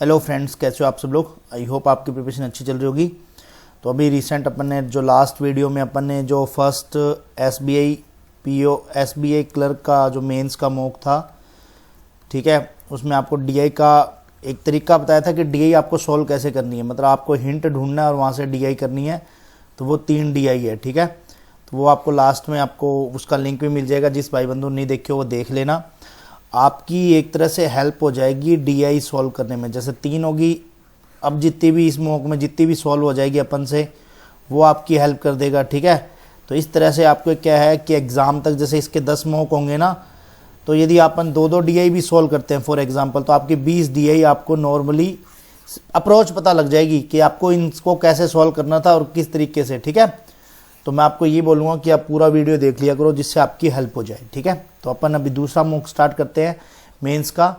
Hello friends, कैसे हो आप सब लोग। आई होप आपकी प्रिपरेशन अच्छी चल रही होगी। तो अभी रिसेंट अपन ने जो लास्ट वीडियो में अपन ने जो फर्स्ट एसबीआई क्लर्क का जो मेंस का मॉक था, ठीक है, उसमें आपको डीआई का एक तरीका बताया था कि डीआई आपको सॉल्व कैसे करनी है। मतलब आपको हिंट ढूंढना है और वहाँ से डीआई करनी है। तो वो 3 डीआई है, ठीक है। तो वो आपको लास्ट में आपको उसका लिंक भी मिल जाएगा। जिस भाई बंधु नहीं देखे वो देख लेना। आपकी एक तरह से हेल्प हो जाएगी डीआई सॉल्व करने में। जैसे 3 होगी, अब जितनी भी इस मॉक में जितनी भी सॉल्व हो जाएगी अपन से, वो आपकी हेल्प कर देगा, ठीक है। तो इस तरह से आपको क्या है कि एग्ज़ाम तक जैसे इसके 10 मॉक होंगे ना, तो यदि अपन 2-2 डीआई भी सॉल्व करते हैं फॉर एग्जांपल, तो आपकी 20 डीआई आपको नॉर्मली अप्रोच पता लग जाएगी कि आपको इनको कैसे सॉल्व करना था और किस तरीके से, ठीक है। तो मैं आपको ये बोलूँगा कि आप पूरा वीडियो देख लिया करो जिससे आपकी हेल्प हो जाए, ठीक है। तो अपन अभी दूसरा मॉक स्टार्ट करते हैं मेंस का,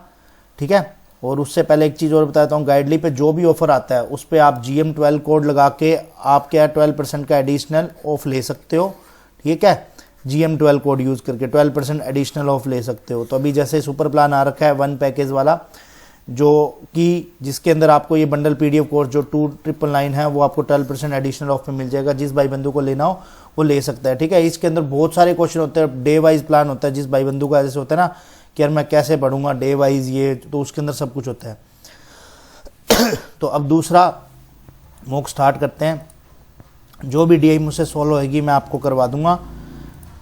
ठीक है। और उससे पहले एक चीज़ और बताता हूँ, गाइडली पे जो भी ऑफर आता है उस पर आप GM12 कोड लगा के आप क्या 12% का एडिशनल ऑफ ले सकते हो, ठीक है। GM12 कोड यूज़ करके 12% एडिशनल ऑफ ले सकते हो। तो अभी जैसे सुपर प्लान आ रखा है 1 पैकेज वाला, जो कि जिसके अंदर आपको ये बंडल PDF कोर्स जो 2999 है वो आपको 12% एडिशनल ऑफ में मिल जाएगा। जिस भाई बंधु को लेना हो वो ले सकता है, ठीक है। इसके अंदर बहुत सारे क्वेश्चन होते हैं, डे वाइज प्लान होता है। जिस भाई बंधु का जैसे होता है ना कि यार मैं कैसे पढ़ूंगा डे वाइज, ये तो उसके अंदर सब कुछ होता है। तो अब दूसरा मॉक स्टार्ट करते हैं। जो भी डीआई मुझसे सॉल्व होगी मैं आपको करवा दूंगा,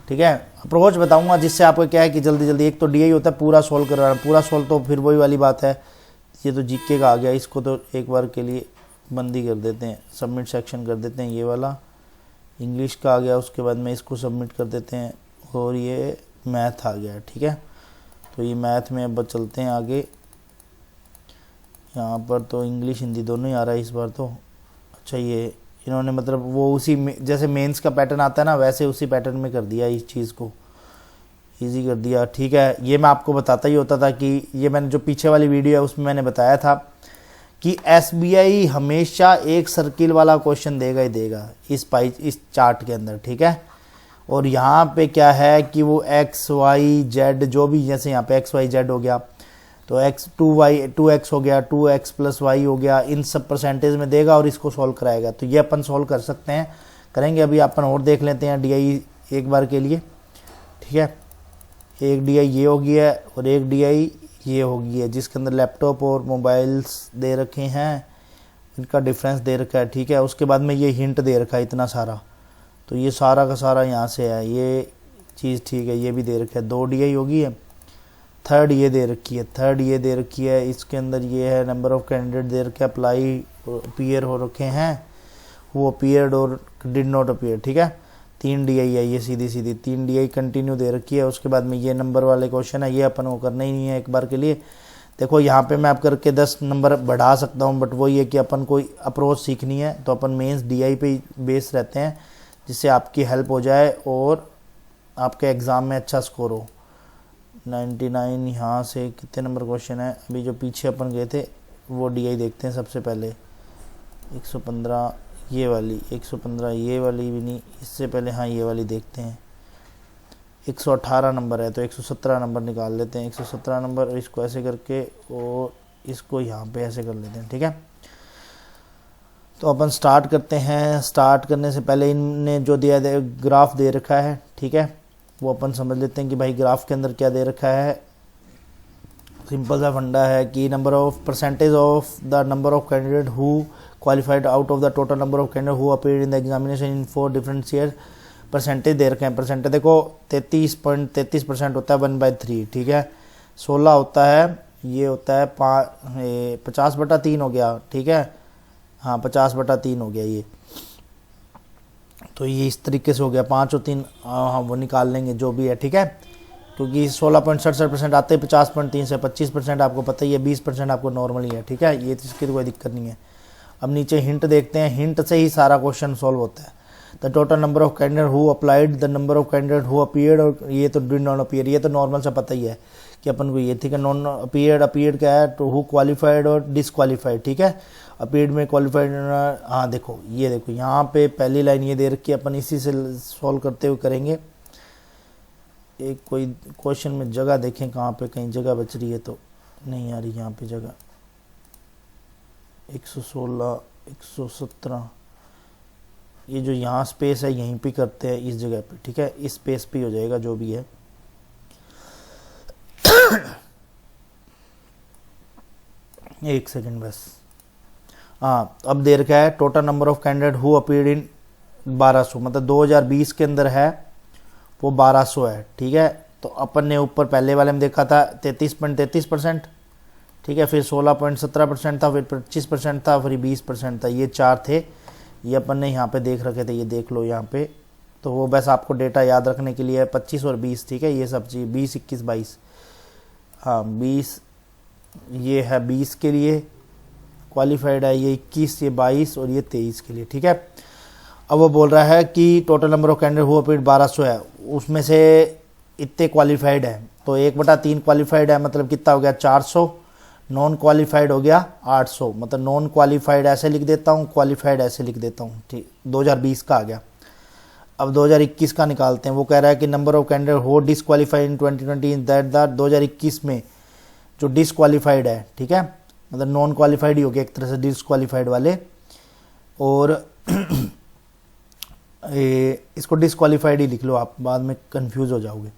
ठीक है। अप्रोच बताऊंगा जिससे आपको क्या है कि जल्दी जल्दी, एक तो डीआई होता है पूरा सॉल्व करवाना, पूरा सॉल्व तो फिर वही वाली बात है। ये तो जीके का आ गया, इसको तो एक बार के लिए बंद ही कर देते हैं, सबमिट सेक्शन कर देते हैं। ये वाला इंग्लिश का आ गया, उसके बाद में इसको सबमिट कर देते हैं। और ये मैथ आ गया, ठीक है। तो ये मैथ में अब चलते हैं आगे। यहाँ पर तो इंग्लिश हिंदी दोनों ही आ रहा है इस बार तो। अच्छा, ये इन्होंने मतलब वो उसी में जैसे मेंस का पैटर्न आता है ना, वैसे उसी पैटर्न में कर दिया, इस चीज़ को इजी कर दिया, ठीक है। ये मैं आपको बताता ही होता था कि ये मैंने जो पीछे वाली वीडियो है उसमें मैंने बताया था कि एसबीआई हमेशा एक सर्किल वाला क्वेश्चन देगा ही देगा इस चार्ट के अंदर, ठीक है। और यहाँ पे क्या है कि वो XYZ जो भी, जैसे यहाँ पे XYZ हो गया तो 2x हो गया, 2x+y हो गया, इन सब परसेंटेज में देगा और इसको सॉल्व कराएगा। तो ये अपन सॉल्व कर सकते हैं, करेंगे। अभी अपन और देख लेते हैं डीआई एक बार के लिए, ठीक है। एक डीआई ये होगी है और एक डीआई ये होगी है, जिसके अंदर लैपटॉप और मोबाइल्स दे रखे हैं, इनका डिफरेंस दे रखा है, ठीक है। उसके बाद में ये हिंट दे रखा है इतना सारा, तो ये सारा का सारा यहाँ से है ये चीज़, ठीक है। ये भी दे रखा है, 2 डीआई होगी है। थर्ड ये दे रखी है, इसके अंदर ये है नंबर ऑफ कैंडिडेट दे रखे, अप्लाई अपीयर हो रखे हैं, वो अपीयर्ड और डिड नॉट अपीयर, ठीक है। 3 डीआई है ये, सीधी 3 डीआई कंटिन्यू दे रखी है। उसके बाद में ये नंबर वाले क्वेश्चन है, ये अपन को करना ही नहीं है एक बार के लिए। देखो यहाँ पे मैं आप करके 10 नंबर बढ़ा सकता हूँ, बट वही है कि अपन को अप्रोच सीखनी है। तो अपन मेंस डीआई पे बेस रहते हैं, जिससे आपकी हेल्प हो जाए और आपके एग्ज़ाम में अच्छा स्कोर हो। 99 यहाँ से कितने नंबर क्वेश्चन है, अभी जो पीछे अपन गए थे वो डीआई देखते हैं सबसे पहले। 115 ये वाली, 115 ये वाली भी नहीं, इससे पहले हाँ ये वाली देखते हैं। 118 नंबर है तो 117 नंबर निकाल लेते हैं। 117 नंबर, और इसको ऐसे करके और इसको यहाँ पे ऐसे कर लेते हैं, ठीक है। तो अपन स्टार्ट करते हैं। स्टार्ट करने से पहले इनने जो दिया ग्राफ दे रखा है, ठीक है, वो अपन समझ लेते हैं कि भाई ग्राफ के अंदर क्या दे रखा है। सिंपल सा फंडा है कि number of percentage of the number of candidate who qualified out of the total number of candidate who appeared in the examination in 4 different year. Percentage दे रखे हैं, परसेंटेज देखो 33.33% होता है 1/3, ठीक है। 16 होता है, ये होता है 50/3 हो गया, ठीक है। हाँ 50/3 हो गया ये, तो ये इस तरीके से हो गया। 5 और 3 हाँ वो निकाल लेंगे जो भी है, ठीक है। क्योंकि 16.67% आते हैं 50.3 से 25% आपको पता ही है, 20% आपको नॉर्मली है, ठीक है। ये तो इसकी कोई दिक्कत नहीं है। अब नीचे हिंट देखते हैं, हिंट से ही सारा क्वेश्चन सॉल्व होता है। The total number of candidate who applied, the number of candidate who appeared, और ये तो डिड नॉट अपीयर, ये तो नॉर्मल सा पता ही है कि अपन को ये, ठीक है। नॉन अपीयर्ड क्या है, तो हु क्वालिफाइड और डिसक्वालिफाइड, ठीक है। अपीयर्ड में क्वालिफाइड, हाँ देखो ये देखो यहाँ पे पहली लाइन ये दे रखी है, अपन इसी से सॉल्व करते हुए करेंगे। एक कोई क्वेश्चन में जगह देखें कहाँ पे, कहीं जगह बच रही है तो नहीं आ रही यहाँ पे जगह। 116, 117, ये जो यहाँ स्पेस है यहीं पे करते हैं इस जगह पे, ठीक है, इस स्पेस पे हो जाएगा जो भी है। एक सेकंड बस। हाँ, अब देर क्या है, total number of candidate who appeared इन 1200, मतलब 2020 के अंदर है वो 1200 है, ठीक है। तो अपन ने ऊपर पहले वाले में देखा था 33.33%, ठीक है, फिर 16.17% था, फिर 25% था, फिर 20% था, ये 4 थे, ये अपन ने यहाँ पे देख रखे थे, ये देख लो यहाँ पे। तो वो बस आपको डेटा याद रखने के लिए है 25 और 20, ठीक है, ये सब चीज़ 20, 21, 22, हाँ 20, ये है 20 के लिए क्वालिफाइड है, ये 21, ये 22 और ये 23 के लिए, ठीक है। अब वो बोल रहा है कि टोटल नंबर ऑफ कैंडिडेट हुआ पीरियड 1200 है, उसमें से इतने क्वालिफाइड है, तो 1/3 क्वालिफाइड है, मतलब कितना हो गया 400, नॉन क्वालिफाइड हो गया 800, मतलब नॉन क्वालिफाइड ऐसे लिख देता हूँ, क्वालिफाइड ऐसे लिख देता हूँ, ठीक। 2020 का आ गया। अब 2021 का निकालते हैं। वो कह रहा है कि नंबर ऑफ कैंडिडेट हो डिसक्वालीफाइड इन 2020 इन दैट 2021 में जो डिसक्वालीफाइड है, ठीक है, मतलब नॉन क्वालिफाइड ही हो गया एक तरह से डिसक्वालीफाइड वाले, और इसको डिसक्वालीफाइड ही लिख लो आप, बाद में कंफ्यूज हो जाओगे।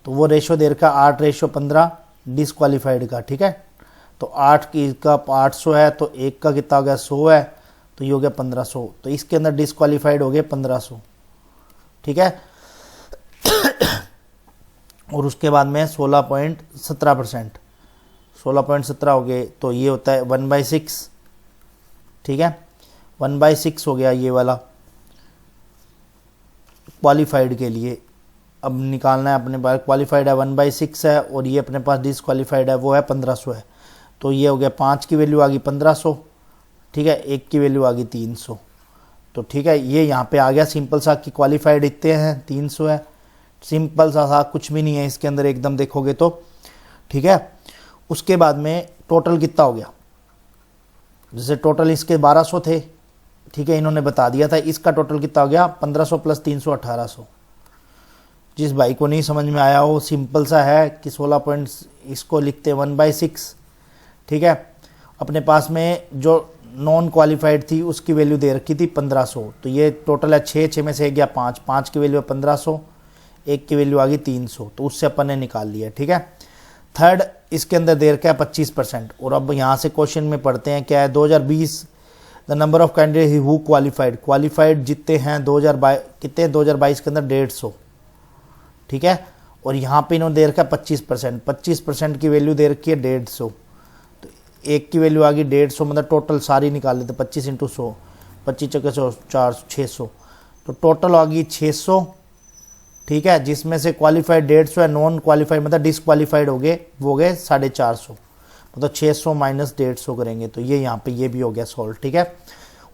तो वो रेशो दे रखा 8:15 डिसक्वालीफाइड का, ठीक है। तो 8 की का 800 है, तो 1 का कितना हो गया 100 है, तो ये हो गया 1500, तो इसके अंदर डिसक्वालीफाइड हो गए 1500, ठीक है। और उसके बाद में 16.17%, 16.17 हो गए, तो ये होता है 1/6, ठीक है, 1/6 हो गया ये वाला क्वालिफाइड के लिए। अब निकालना है अपने पास, क्वालिफाइड है 1/6 है, और ये अपने पास डिसक्वालीफाइड है वो है 1500 है, तो ये हो गया 5 की वैल्यू आ गई 1500, ठीक है, 1 की वैल्यू आ गई 300, तो ठीक है, ये यहाँ पे आ गया सिंपल सा कि क्वालिफाइड इतने हैं 300 है, सिंपल सा कुछ भी नहीं है इसके अंदर एकदम देखोगे तो, ठीक है। उसके बाद में टोटल कितना हो गया, जैसे टोटल इसके 1200 थे, ठीक है, इन्होंने बता दिया था, इसका टोटल कितना हो गया 1500 + 300 1800। जिस भाई को नहीं समझ में आया हो, सिंपल सा है कि 16 पॉइंट इसको लिखते 1/6, ठीक है। अपने पास में जो नॉन क्वालिफाइड थी उसकी वैल्यू दे रखी थी 1500, तो ये टोटल है 6, 6 में से गया 5, 5 की वैल्यू है 1500, 1 की वैल्यू आ गई 300, तो उससे अपन ने निकाल लिया, ठीक है। थर्ड इसके अंदर दे रखा है 25%, और अब यहाँ से क्वेश्चन में पढ़ते हैं क्या है, 2020 the number of candidate who qualified जितने हैं 2022 कितने 2022 के अंदर 150, ठीक है। और यहाँ पे इन्होंने दे रखा है 25%, 25% की वैल्यू दे रखी है 150, तो 1 की वैल्यू आ गई 150, मतलब टोटल सारी निकाल लेते 25 × 100, 25 चक्के 100 4 600, तो टोटल आ गई 600, ठीक है, जिसमें से क्वालिफाइड 150 है, नॉन क्वालिफाइड मतलब डिसक्वालीफाइड हो गए वो गए 450, मतलब 600 - 150 करेंगे, तो ये यहाँ पे ये भी हो गया सॉल्व, ठीक है।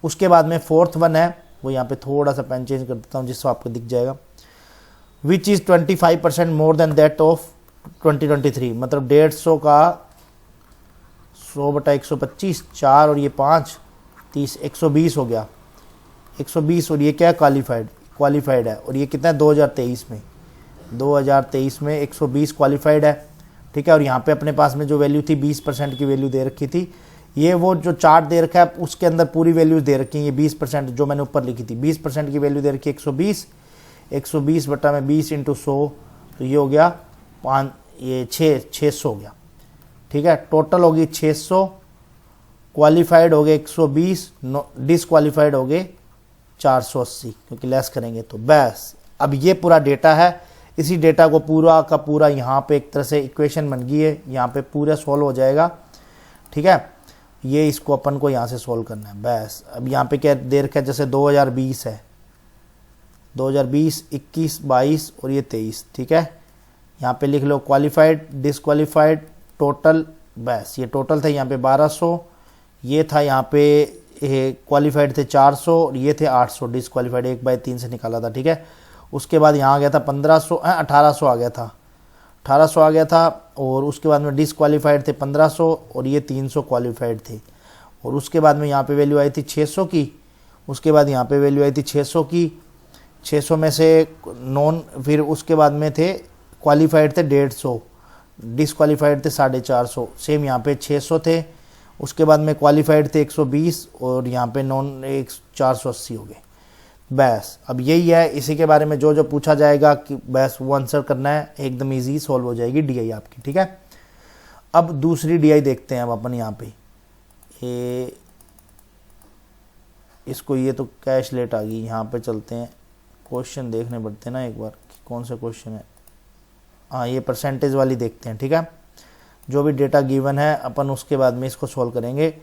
उसके बाद में फोर्थ वन है, वो यहाँ पे थोड़ा सा पेन चेंज कर देता हूँ जिससे आपको दिख जाएगा, which is 25% more than that of 2023, मतलब 150 का 100/125 4 और ये 5 30 120 हो गया, 120, और ये क्या है क्वालिफाइड है, और ये कितना है 2023 में 120 क्वालिफाइड है, ठीक है। और यहाँ पे अपने पास में जो वैल्यू थी 20% की वैल्यू दे रखी थी, ये वो जो चार्ट दे रखा है उसके अंदर पूरी वैल्यूज दे रखी है, ये 20% जो मैंने ऊपर लिखी थी 20% की वैल्यू दे रखी है 120, 120 बटा में 20 × 100, तो ये हो गया 5 ये 600 हो गया, ठीक है। टोटल होगी 600, क्वालिफाइड हो गए 120, डिसक्वालीफाइड हो गए 480, क्योंकि लेस करेंगे तो बस। अब ये पूरा डेटा है, इसी डेटा को पूरा का पूरा यहाँ पे एक तरह से इक्वेशन बन गई है, यहाँ पे पूरा सॉल्व हो जाएगा, ठीक है। ये इसको अपन को यहाँ से सॉल्व करना है बस। अब यहाँ पे क्या दे रखा है, जैसे 2020 है, 2020 21 22 और ये 23, ठीक है। यहाँ पे लिख लो क्वालिफाइड डिसक्वालीफाइड टोटल, बस ये टोटल थे यहाँ पे 1200, ये था यहाँ पे क्वालिफाइड थे 400 और ये थे 800, डिसक्वालीफाइड 1/3 से निकाला था, ठीक है। उसके बाद यहाँ आ गया था 1800 आ गया था, 1800 आ गया था, और उसके बाद में डिसक्वालीफाइड थे 1500 और ये 300 क्वालिफाइड थे, और उसके बाद में यहाँ पे वैल्यू आई थी 600 की, उसके बाद यहाँ पे वैल्यू आई थी 600 की, 600 में से नॉन, फिर उसके बाद में थे क्वालिफाइड थे 150, डिसक्वालीफाइड थे 450, सेम यहाँ पे 600 थे, उसके बाद में क्वालिफाइड थे 120 और यहाँ पे नॉन 480 हो गए। बस अब यही है, इसी के बारे में जो जो पूछा जाएगा कि बस वो आंसर करना है, एकदम इजी सॉल्व हो जाएगी डीआई आपकी। ठीक है, अब दूसरी डीआई देखते हैं अब अपन यहाँ पे इसको, ये तो कैश लेट आ गई। यहाँ पे चलते हैं, क्वेश्चन देखने पड़ते हैं ना एक बार कि कौन सा क्वेश्चन है। हाँ, ये परसेंटेज वाली देखते हैं। ठीक है, जो भी डेटा गिवन है अपन उसके बाद में इसको सॉल्व करेंगे।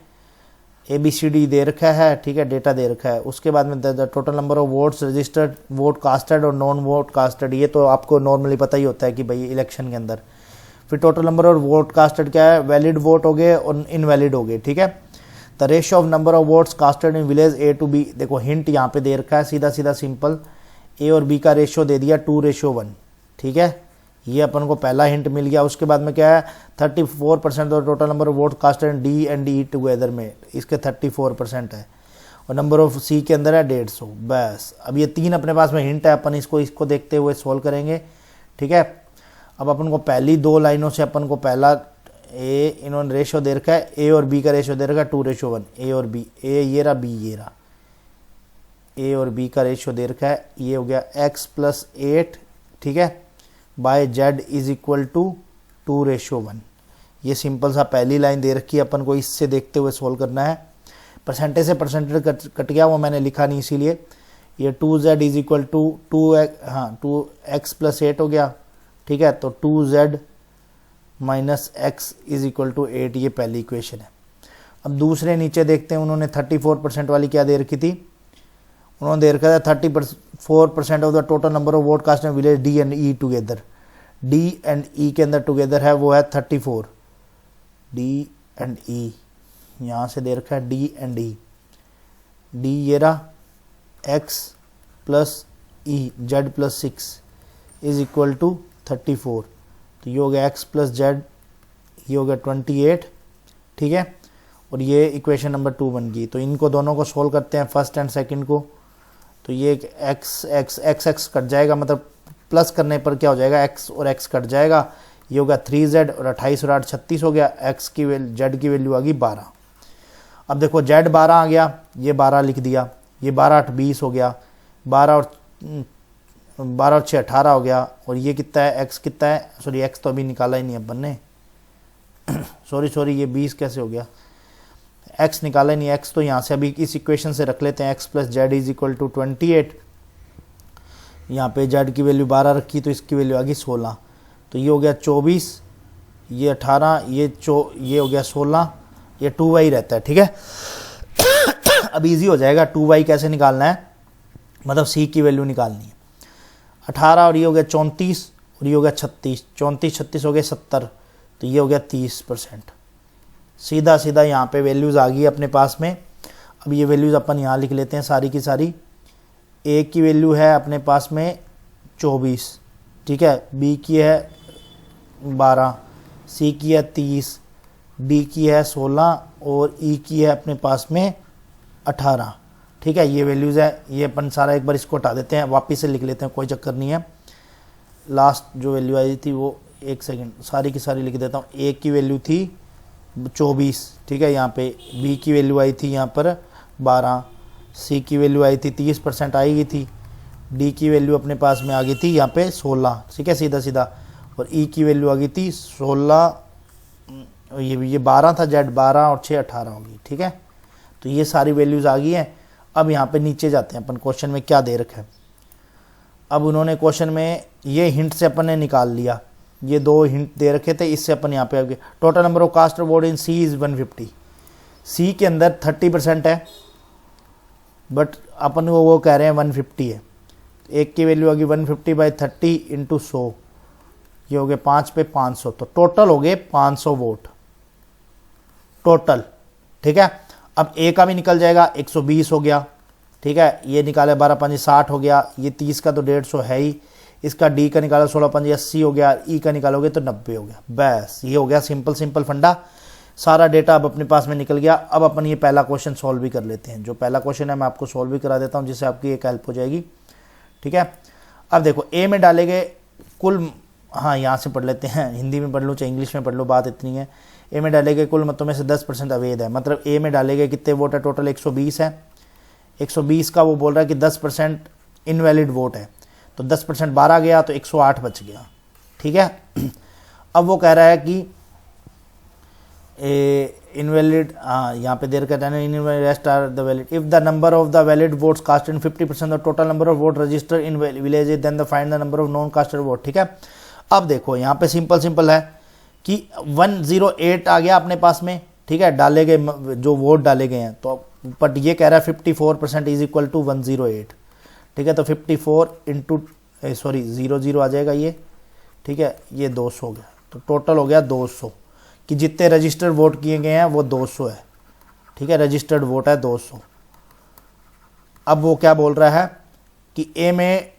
ABCD दे रखा है, ठीक है, डेटा दे रखा है। उसके बाद में the total number of votes registered, vote casted और नॉन वोट कास्टेड, ये तो आपको नॉर्मली पता ही होता है कि भाई इलेक्शन के अंदर। फिर total number of vote casted क्या है, वैलिड वोट हो गए और इनवैलिड हो गए। ठीक है, the ratio of number of votes casted in village A to B, देखो हिंट यहाँ पे दे रखा है, सीधा सीधा सिंपल A और B का रेशियो दे दिया 2:1। ठीक है, ये अपन को पहला हिंट मिल गया। उसके बाद में क्या है, 34% of total number of vote casted D and E together में, इसके 34% है। और नंबर ऑफ C के अंदर है 150। बस अब ये 3 अपने पास में हिंट है, अपन इसको देखते हुए सोल्व करेंगे। ठीक है, अब अपन को पहली 2 लाइनों से अपन को पहला इन्होंने रेशियो दे रखा है, A और B का रेशियो दे रखा है 2:1। A और B, A ये रहा, B ये रहा, A और B का रेशियो दे रखा है, ये हो गया x+8, ठीक है, by Z is equal to 2:1। ये सिंपल सा पहली लाइन दे रखी है, अपन को इससे देखते हुए सोल्व करना है। परसेंटेज से परसेंटेज कट गया, वो मैंने लिखा नहीं इसीलिए। ये 2Z is equal to 2x+8 हो गया। ठीक है, तो 2Z minus x is equal to 8, ये पहली इक्वेशन है। अब दूसरे नीचे देखते हैं, उन्होंने 34% वाली क्या दे रखी थी, उन्होंने दे रखा था 34% of the total number of vote cast in village D and E together. D and E के अंदर टुगेदर है, वो है 34। D एंड E यहाँ से दे रखा है D एंड E। D ये रहा, x plus E Z plus 6 is equal to 34। तो ये हो गया x प्लस Z, ये हो गया 28। ठीक है, और ये इक्वेशन नंबर 2 बन गई। तो इनको दोनों को सोल्व करते हैं, फर्स्ट एंड सेकंड को। तो ये x कट जाएगा, मतलब प्लस करने पर क्या हो जाएगा, x और x कट जाएगा। ये होगा 3Z और 28 और 8 36 हो गया। x की वैल्यू, Z की वैल्यू आ गई 12। अब देखो Z 12 आ गया, ये 12 लिख दिया, ये 12 8 20 हो गया, 12 और 6 18 हो गया। और ये कितना है, x कितना है, सॉरी x तो अभी निकाला ही नहीं अपन ने, सॉरी ये 20 कैसे हो गया, x निकाला ही नहीं, x तो यहाँ से अभी इस इक्वेशन से रख लेते हैं, x plus Z is equal to 28। यहाँ पे Z की वैल्यू 12 रखी, तो इसकी वैल्यू आ गई 16। तो ये हो गया 24, ये 18, ये हो गया 16, ये 2y रहता है। ठीक है, अब इजी हो जाएगा। 2y कैसे निकालना है, मतलब c की वैल्यू निकालनी है। 18 और ये हो गया 34 और ये हो गया 36, 34 36 हो गए 70, तो ये हो गया 30%। सीधा सीधा यहाँ पे वैल्यूज़ आ गई अपने पास में। अब ये वैल्यूज़ अपन यहाँ लिख लेते हैं सारी की सारी। A की वैल्यू है अपने पास में 24, ठीक है, B की है 12, C की है 30, D की है 16 और E की है अपने पास में 18। ठीक है, ये वैल्यूज़ है। ये अपन सारा एक बार इसको हटा देते हैं, वापस से लिख लेते हैं, कोई चक्कर नहीं है। लास्ट जो वैल्यू आई थी वो, एक सेकंड, सारी की सारी लिख देता हूँ। A की वैल्यू थी 24, ठीक है, यहाँ पे B की वैल्यू आई थी यहाँ पर 12, C की वैल्यू आई थी 30% आई गई थी, D की वैल्यू अपने पास में आ गई थी यहाँ पे 16, ठीक है, सीधा सीधा, और E की वैल्यू आ गई थी 16, ये 12 था, Z 12 और 6 18 होगी। ठीक है, तो ये सारी वैल्यूज़ आ गई हैं। अब यहाँ पे नीचे जाते हैं अपन, क्वेश्चन में क्या दे रखा है। अब उन्होंने क्वेश्चन में ये हिंट से अपन ने निकाल लिया, ये 2 हिंट दे रखे थे, इससे अपन यहाँ पे आ गए। Total number of cast vote in C is 150। C के अंदर 30% है, बट अपन वो कह रहे हैं 150 है। एक की वैल्यू होगी 150/30 इंटू 100, ये हो गए 5 पे 500, तो टोटल हो गए 500 वोट टोटल। ठीक है, अब A का भी निकल जाएगा, 120 हो गया। ठीक है, ये निकाले 12 5 60 हो गया, ये 30 का तो 150 है ही, इसका D का निकाला 16 5 80 हो गया, E का निकालोगे तो 90 हो गया। बस ये हो गया सिंपल फंडा, सारा डेटा अब अपने पास में निकल गया। अब अपन ये पहला क्वेश्चन सॉल्व भी कर लेते हैं। जो पहला क्वेश्चन है मैं आपको सॉल्व भी करा देता हूँ, जिससे आपकी एक हेल्प हो जाएगी। ठीक है, अब देखो A में डालेंगे कुल, हाँ यहाँ से पढ़ लेते हैं, हिंदी में पढ़ लो चाहे इंग्लिश में पढ़ लो, बात इतनी है। ए में डाले गए कुल मतों में से 10% अवैध है, मतलब ए में डाले गए कितने वोट है, टोटल 120 है, 120 का वो बोल रहा है कि 10% इनवैलिड वोट है, तो 10% 12 गया तो 108 बच गया, ठीक है। अब वो कह रहा है कि इनवैलिड, यहाँ पे देर कहता है invalid rest are the valid if the number of the valid votes cast in 50% the total number of vote register in village then the find the number of non casted vote, ठीक है। अब देखो यहाँ पे simple है कि 108 आ गया अपने पास में, ठीक है, डाले गए जो वोट डाले गए हैं, तो बट ये कह रहा है 54% इज इक्वल टू 108, ठीक है, तो 54 इंटू 00 आ जाएगा ये, ठीक है, ये 200 हो गया, तो टोटल हो गया 200 कि जितने रजिस्टर्ड वोट किए गए हैं वो 200 है, ठीक है, रजिस्टर्ड वोट है 200। अब वो क्या बोल रहा है कि ए में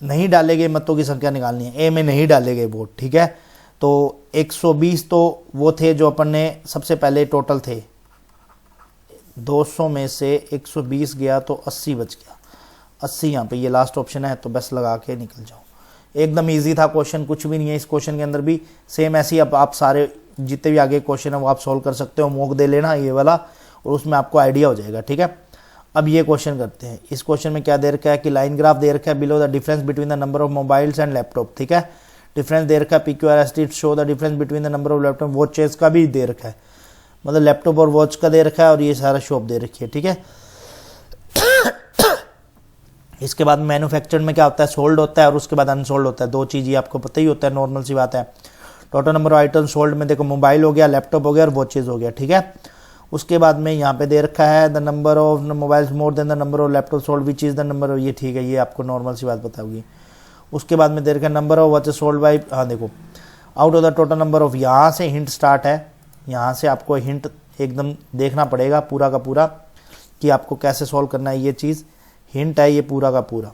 नहीं डाले गए मतों की संख्या निकालनी है, ए में नहीं डाले गए वोट, ठीक है, तो 120 तो वो थे जो अपन ने सबसे पहले टोटल थे, 200 में से 120 गया तो 80 बच गया, 80 यहाँ पे ये लास्ट ऑप्शन है, तो बस लगा के निकल जाओ। एकदम इजी था क्वेश्चन, कुछ भी नहीं है इस क्वेश्चन के अंदर भी, सेम ऐसे ही अब आप सारे जितने भी आगे क्वेश्चन है वो आप सॉल्व कर सकते हो, मॉक दे लेना ये वाला, और उसमें आपको आइडिया हो जाएगा, ठीक है। अब ये क्वेश्चन करते हैं, इस क्वेश्चन में क्या दे रखा है कि लाइन ग्राफ दे रखा है below the difference between the number of mobiles and laptop, ठीक है, डिफरेंस दे रखा है PQRST show the difference between the number of laptop, watches का भी दे रखा है, मतलब लैपटॉप और वॉच का दे रखा है, और ये सारा शॉप दे रखी है, ठीक है। इसके बाद मैन्युफैक्चर में क्या होता है, सोल्ड होता है और उसके बाद अनसोल्ड होता है, दो चीज़ ये आपको पता ही होता है, नॉर्मल सी बात है। Total number of item sold में देखो मोबाइल हो गया, लैपटॉप हो गया और वॉचेज हो गया, ठीक है। उसके बाद में यहाँ पे दे रखा है the number of mobiles more than the number of laptop sold which is the number of, ये ठीक है, ये आपको नॉर्मल सी बात पता होगी। उसके बाद में दे रखा है number of watches sold by, हाँ देखो out of the total number of, यहाँ से हिंट स्टार्ट है, यहाँ से आपको हिंट एकदम देखना पड़ेगा पूरा का पूरा कि आपको कैसे सॉल्व करना है, ये चीज़ हिंट है ये पूरा का पूरा,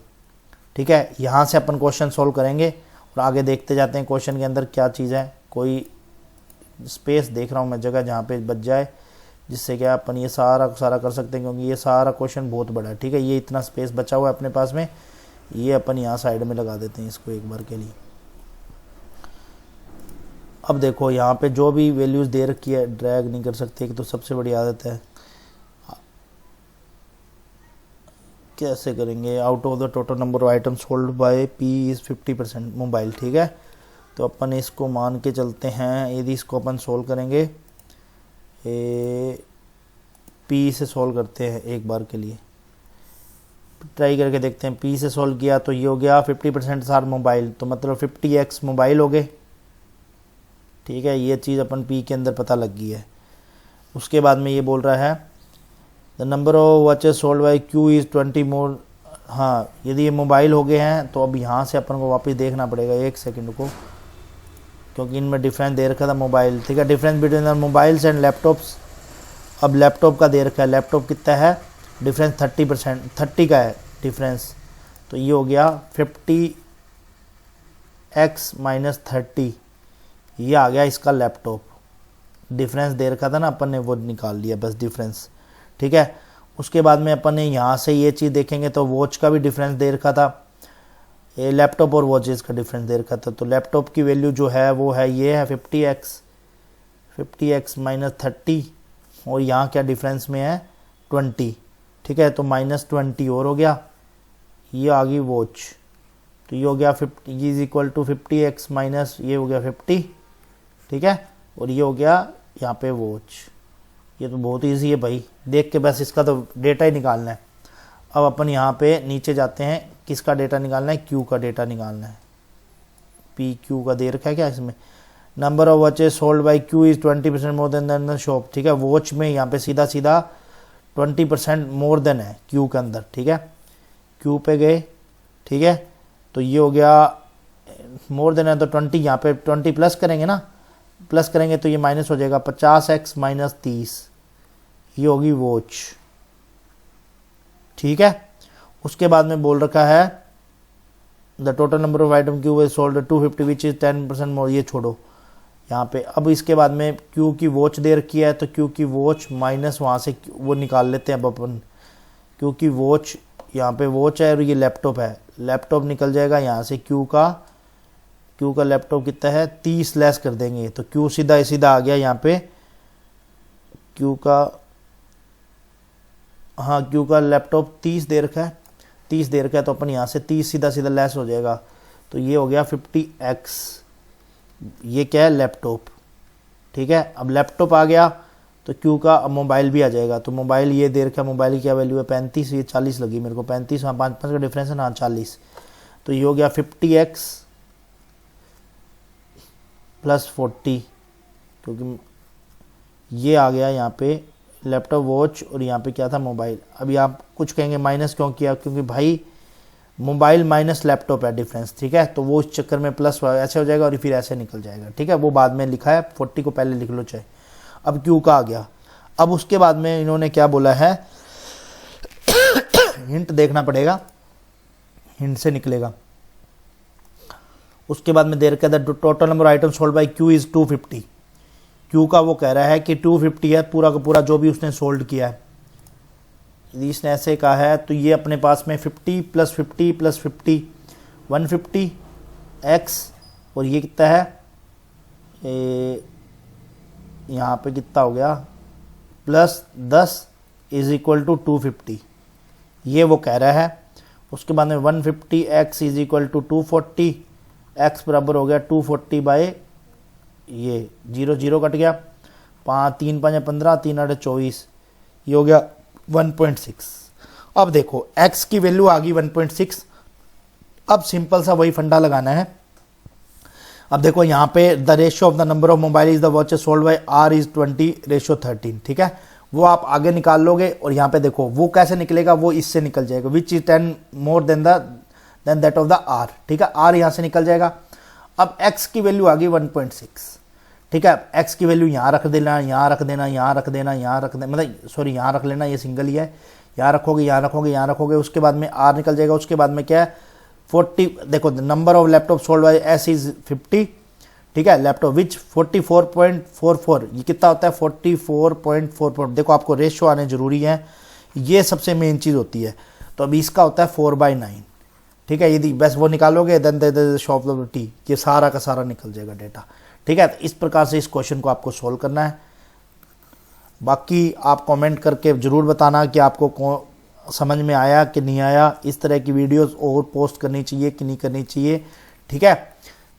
ठीक है। यहाँ से अपन क्वेश्चन सॉल्व करेंगे और आगे देखते जाते हैं क्वेश्चन के अंदर क्या चीज़ है, कोई स्पेस देख रहा हूँ मैं जगह जहाँ पे बच जाए, जिससे क्या अपन ये सारा कर सकते हैं, क्योंकि ये सारा क्वेश्चन बहुत बड़ा है, ठीक है। ये इतना स्पेस बचा हुआ है अपने पास में, ये अपन यहाँ साइड में लगा देते हैं इसको एक बार के लिए। अब देखो यहाँ पे जो भी वैल्यूज़ दे रखी है ड्रैग नहीं कर सकते, तो सबसे बड़ी आदत है, कैसे करेंगे, out of the total number of items sold by P is 50% mobile, ठीक है। तो अपन इसको मान के चलते हैं, यदि इसको अपन सोल्व करेंगे, P से सोल्व करते हैं एक बार के लिए, ट्राई करके देखते हैं। P से सोल्व किया तो ये हो गया 50% सार मोबाइल, तो मतलब 50x मोबाइल हो गए, ठीक है, ये चीज़ अपन P के अंदर पता लग गई है। उसके बाद में ये बोल रहा है the number of watches sold by Q is 20 मोर, हाँ यदि ये मोबाइल हो गए हैं तो अब यहाँ से अपन को वापस देखना पड़ेगा, एक सेकंड को, क्योंकि इनमें डिफरेंस दे रखा था मोबाइल, ठीक है, difference between the mobiles and laptops. अब लैपटॉप का दे रखा है, लैपटॉप कितना है, डिफरेंस 30%, 30 का है डिफरेंस, तो ये हो गया 50x माइनस 30, ये आ गया इसका लैपटॉप। डिफरेंस दे रखा था ना अपन ने, वो निकाल लिया बस डिफरेंस, ठीक है। उसके बाद में अपन ने यहाँ से ये चीज़ देखेंगे तो वॉच का भी डिफरेंस दे रखा था, ये लैपटॉप और वॉचेस का डिफरेंस दे रखा था, तो लैपटॉप की वैल्यू जो है वो है ये है 50x माइनस 30, और यहाँ क्या डिफरेंस में है 20, ठीक है, तो माइनस 20 और हो गया, ये आ गई वॉच, तो ये हो गया 50 is equal to 50x minus ये हो गया 50, ठीक है, और ये हो गया यहाँ पे वॉच। ये तो बहुत इजी है भाई, देख के बस इसका तो डेटा ही निकालना है। अब अपन यहाँ पे नीचे जाते हैं, किसका डेटा निकालना है, Q का डेटा निकालना है, PQ का दे रखा है क्या इसमें, number of watches sold by Q is 20% more than the shop, ठीक है। वॉच में यहाँ पे सीधा 20% मोर देन है Q के अंदर, ठीक है, Q पे गए, ठीक है, तो ये हो गया मोर देन है तो 20, यहाँ पे 20 प्लस करेंगे ना, प्लस करेंगे तो ये माइनस हो जाएगा 50x माइनस 30, ये होगी वॉच, ठीक है। उसके बाद में बोल रखा है the total number of item Q is sold 250 which is 10% मोर, ये छोड़ो यहाँ पे। अब इसके बाद में Q की वॉच दे रखी है, तो Q की वॉच माइनस वहाँ से वो निकाल लेते हैं अब अपन, Q की वॉच, यहाँ पे वॉच है और ये लैपटॉप है, लैपटॉप निकल जाएगा यहाँ से, Q का लैपटॉप कितना है 30 लेस कर देंगे, तो Q सीधा आ गया यहाँ पे क्यू का, हाँ क्यू का लैपटॉप 30 दे रखा है, 30 दे रखा है, तो अपन यहाँ से 30 सीधा सीधा लेस हो जाएगा, तो ये हो गया 50x। ये क्या है, लैपटॉप, ठीक है। अब लैपटॉप आ गया तो क्यू का अब मोबाइल भी आ जाएगा, तो मोबाइल ये दे रखा है, मोबाइल की क्या वैल्यू है 35, ये 40 लगी मेरे को, 35, हाँ 5 का डिफरेंस है ना, 40, तो ये हो गया 50x प्लस 40, क्योंकि ये आ गया यहाँ पे लैपटॉप वॉच और यहाँ पे क्या था, मोबाइल। अभी आप कुछ कहेंगे माइनस क्यों किया, क्योंकि भाई मोबाइल माइनस लैपटॉप है डिफरेंस, ठीक है, तो वो उस चक्कर में प्लस ऐसे हो जाएगा और फिर ऐसे निकल जाएगा, ठीक है, वो बाद में लिखा है, 40 को पहले लिख लो चाहे। अब क्यू का आ गया, अब उसके बाद में इन्होंने क्या बोला है, हिंट देखना पड़ेगा, हिंट से निकलेगा। उसके बाद में दे रखा था total number item sold by Q is 250। Q का वो कह रहा है कि 250 है पूरा का पूरा जो भी उसने सोल्ड किया है, यदि इसने ऐसे कहा है तो ये अपने पास में 50 प्लस 50 प्लस 50 150 x, और ये कितना है, यहाँ पे कितना हो गया, प्लस 10 इज इक्वल टू 250, ये वो कह रहा है। उसके बाद में 150x is equal to 240, x बराबर हो गया 240 बाय, ये 0 0 कट गया, 5 3 5 15 3 8 24, ये हो गया 1.6। अब देखो x की वैल्यू आ गई 1.6, अब सिंपल सा वही फंडा लगाना है। अब देखो यहाँ पे the ratio of the number of mobile is the watches sold by r is 20:13, ठीक है, वो आप आगे निकाल लोगे, और यहाँ पे देखो वो कैसे निकलेगा, वो इससे निकल जाएगा, which is 10 more than that of the r, ठीक है, r यहाँ से निकल जाएगा। अब x की वैल्यू आ गई 1.6, ठीक है, x की वैल्यू यहाँ रख देना, यहाँ रख देना, यहाँ रख देना, यहाँ रख देना, मतलब सॉरी यहाँ रख लेना, ये सिंगल ही है, यहाँ रखोगे, यहाँ रखोगे, यहाँ रखोगे, उसके बाद में r निकल जाएगा। उसके बाद में क्या है 40, देखो number of laptop sold by s is 50, ठीक है, लैपटॉप विच 44.44, ये कितना होता है 44.44, देखो आपको रेशियो आने जरूरी है, ये सबसे मेन चीज़ होती है। तो अभी इसका होता है 4/9, ठीक है, यदि बस वो निकालोगे देन शॉप टी, ये सारा का सारा निकल जाएगा डेटा, ठीक है। तो इस प्रकार से इस क्वेश्चन को आपको सोल्व करना है। बाकी आप कमेंट करके ज़रूर बताना कि आपको समझ में आया कि नहीं आया, इस तरह की वीडियोस और पोस्ट करनी चाहिए कि नहीं करनी चाहिए, ठीक है,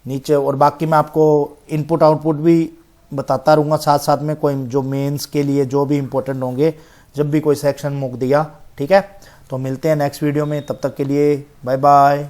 नीचे। और बाकी मैं आपको इनपुट आउटपुट भी बताता रहूँगा साथ साथ में, कोई जो मेंस के लिए जो भी इम्पोर्टेंट होंगे, जब भी कोई सेक्शन मुक दिया, ठीक है। तो मिलते हैं नेक्स्ट वीडियो में, तब तक के लिए बाय बाय।